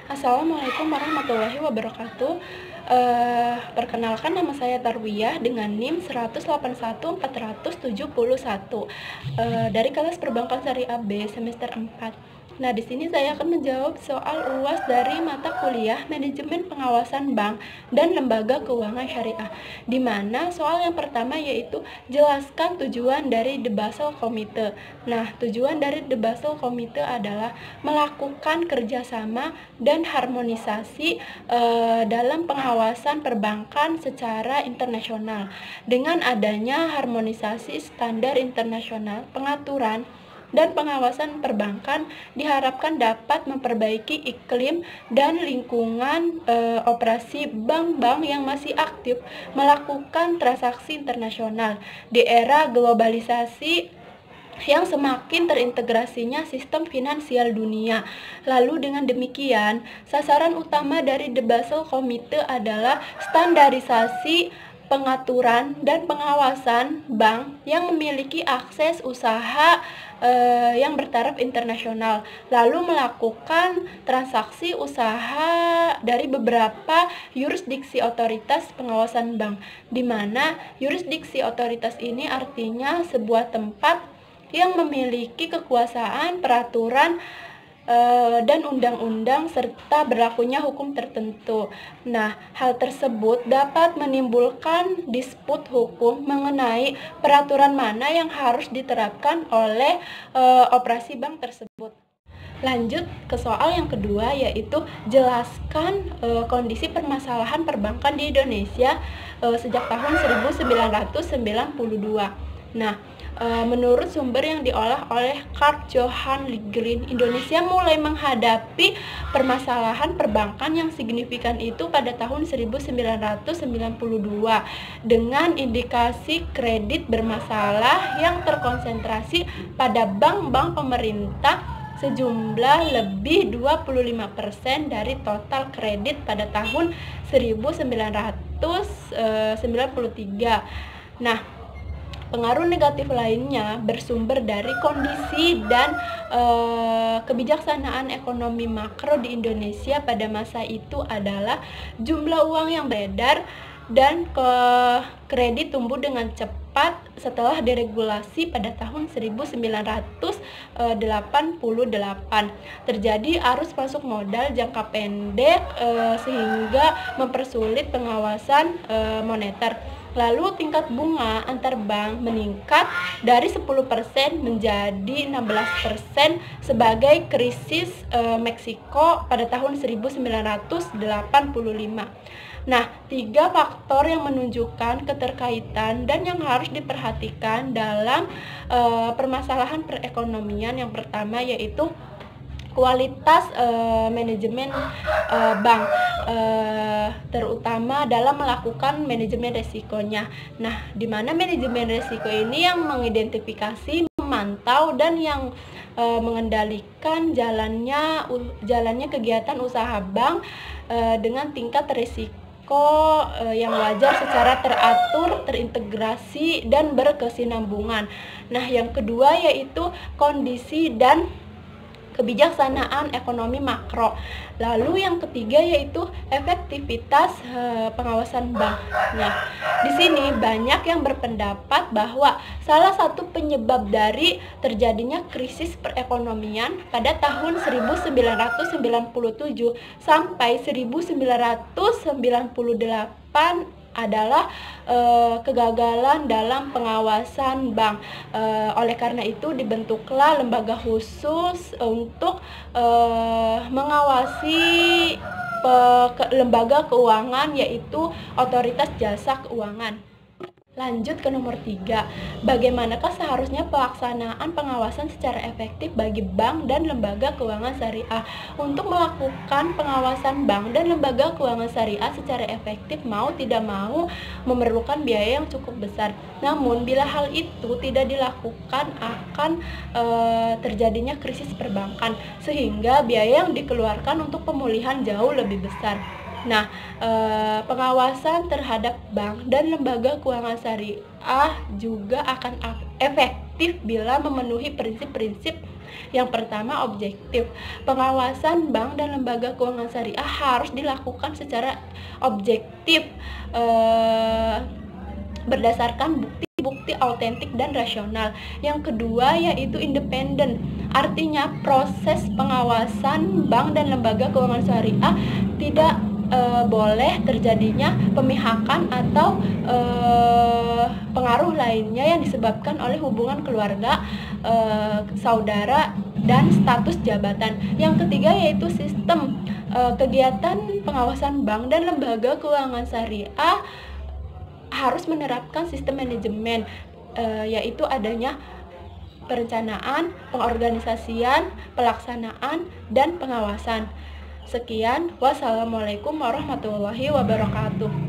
Assalamualaikum warahmatullahi wabarakatuh. Perkenalkan, nama saya Tarwiyah dengan NIM 181.471 dari kelas Perbankan Syariah B semester 4. Nah, di sini saya akan menjawab soal UAS dari mata kuliah Manajemen Pengawasan Bank dan Lembaga Keuangan Syariah, di mana soal yang pertama yaitu jelaskan tujuan dari The Basel Committee. Nah, tujuan dari The Basel Committee adalah melakukan kerjasama dan harmonisasi dalam pengawasan perbankan secara internasional. Dengan adanya harmonisasi standar internasional, pengaturan dan pengawasan perbankan diharapkan dapat memperbaiki iklim dan lingkungan operasi bank-bank yang masih aktif melakukan transaksi internasional di era globalisasi yang semakin terintegrasinya sistem finansial dunia. Lalu dengan demikian, sasaran utama dari The Basel Committee adalah standarisasi pengaturan dan pengawasan bank yang memiliki akses usaha yang bertaraf internasional, lalu melakukan transaksi usaha dari beberapa yurisdiksi otoritas pengawasan bank, di mana yurisdiksi otoritas ini artinya sebuah tempat yang memiliki kekuasaan, peraturan, dan undang-undang serta berlakunya hukum tertentu. Nah, hal tersebut dapat menimbulkan disput hukum mengenai peraturan mana yang harus diterapkan oleh operasi bank tersebut. Lanjut ke soal yang kedua, yaitu jelaskan kondisi permasalahan perbankan di Indonesia sejak tahun 1992. Nah, menurut sumber yang diolah oleh Karl-Johan Liegeren, Indonesia mulai menghadapi permasalahan perbankan yang signifikan itu pada tahun 1992 dengan indikasi kredit bermasalah yang terkonsentrasi pada bank-bank pemerintah sejumlah lebih 25% dari total kredit pada tahun 1993. Nah, pengaruh negatif lainnya bersumber dari kondisi dan kebijaksanaan ekonomi makro di Indonesia pada masa itu adalah jumlah uang yang beredar dan kredit tumbuh dengan cepat setelah deregulasi pada tahun 1988. Terjadi arus masuk modal jangka pendek sehingga mempersulit pengawasan moneter. Lalu tingkat bunga antar bank meningkat dari 10% menjadi 16% sebagai krisis Meksiko pada tahun 1985. Nah, 3 faktor yang menunjukkan keterkaitan dan yang harus diperhatikan dalam permasalahan perekonomian. Yang pertama yaitu kualitas manajemen bank, terutama dalam melakukan manajemen resikonya. Nah, di mana manajemen resiko ini yang mengidentifikasi, memantau, dan yang mengendalikan jalannya kegiatan usaha bank dengan tingkat risiko yang wajar secara teratur, terintegrasi, dan berkesinambungan. Nah, yang kedua yaitu kondisi dan kebijaksanaan ekonomi makro. Lalu yang ketiga yaitu efektivitas pengawasan bank. Nah, di sini banyak yang berpendapat bahwa salah satu penyebab dari terjadinya krisis perekonomian pada tahun 1997 sampai 1998 adalah kegagalan dalam pengawasan bank. Oleh karena itu dibentuklah lembaga khusus untuk mengawasi lembaga keuangan, yaitu Otoritas Jasa Keuangan. Lanjut ke nomor 3, bagaimanakah seharusnya pelaksanaan pengawasan secara efektif bagi bank dan lembaga keuangan syariah? Untuk melakukan pengawasan bank dan lembaga keuangan syariah secara efektif mau tidak mau memerlukan biaya yang cukup besar. Namun bila hal itu tidak dilakukan akan terjadinya krisis perbankan, sehingga biaya yang dikeluarkan untuk pemulihan jauh lebih besar. Nah, pengawasan terhadap bank dan lembaga keuangan syariah juga akan efektif bila memenuhi prinsip-prinsip Yang pertama, objektif. Pengawasan bank dan lembaga keuangan syariah harus dilakukan secara objektif, berdasarkan bukti autentik dan rasional. Yang kedua yaitu independen. Artinya proses pengawasan bank dan lembaga keuangan syariah tidak boleh terjadinya pemihakan atau pengaruh lainnya yang disebabkan oleh hubungan keluarga, saudara, dan status jabatan. Yang ketiga yaitu sistem. Kegiatan pengawasan bank dan lembaga keuangan syariah harus menerapkan sistem manajemen, yaitu adanya perencanaan, pengorganisasian, pelaksanaan, dan pengawasan. Sekian, wassalamualaikum warahmatullahi wabarakatuh.